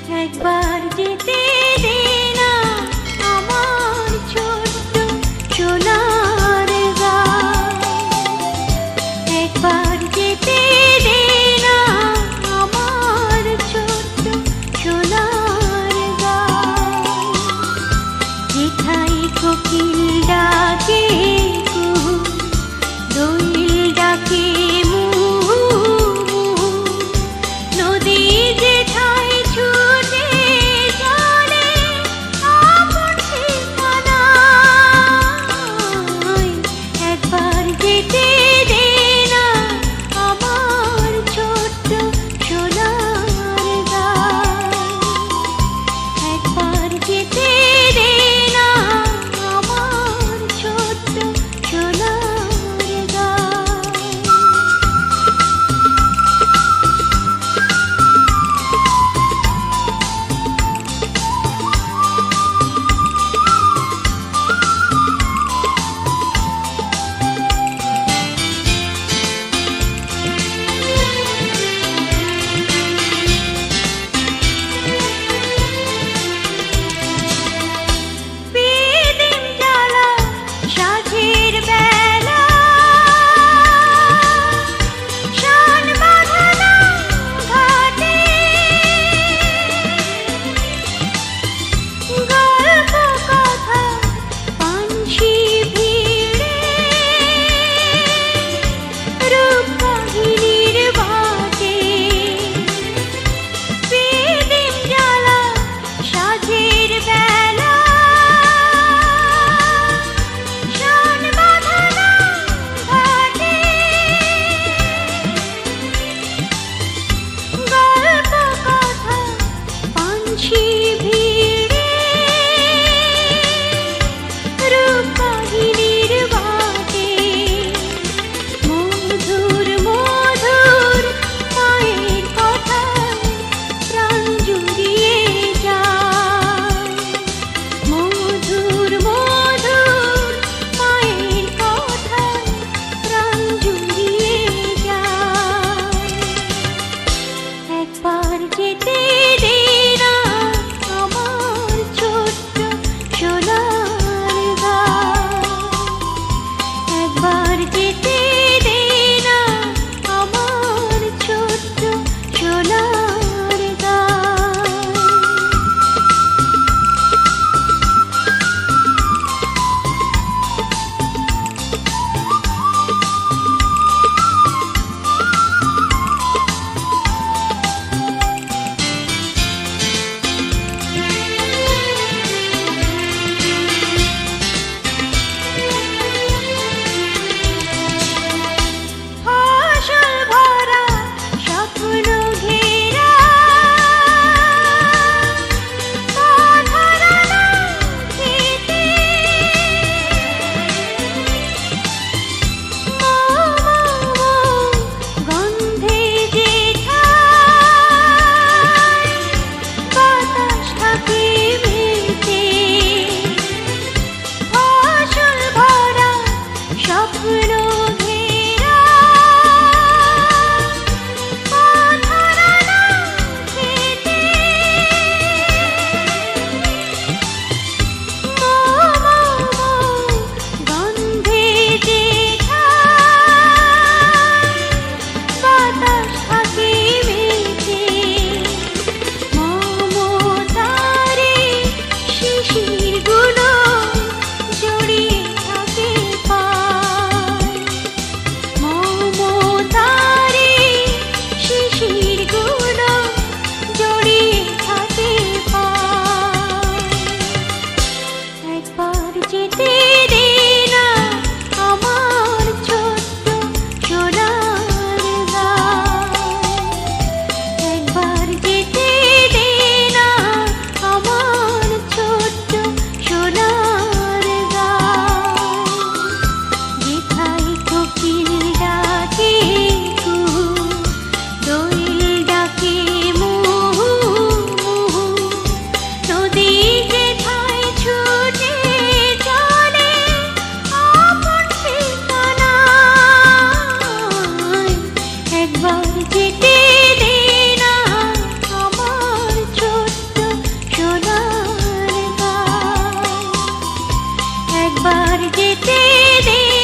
একবার যেতে দে না আমার ছোট্ট সোনার গাঁ, একবার যেতে দে না আমার ছোট্ট সোনার গাঁ। যেথায় কোকিল ডাকে কুহু, দোয়েল ডাকে মুহু মুহু, নদী যেথায় ছুটে চলে আপন ঠিকানায়, একবার যেতে দে না আমার ছোট্ট সোনার গাঁ, একবার যেতে দে না আমার ছোট্ট সোনার গাঁ। বিদিন জ্বালা সাঁঝের বেলা, শান বাঁধানো ঘাটে, গল্প কথা পানসি ভিড়ে, রূপবাহিনীর বাটে। বিদিন জ্বালা সাঁঝের বেলা, শান বাঁধানো ঘাটে, গল্প কথা পানসি ভিড়ে, রূপবাহিনীর বাটে। মধুর মধুর মায়ের কথা প্রাণ জুড়িয়ে যায়, একবার যেতে দে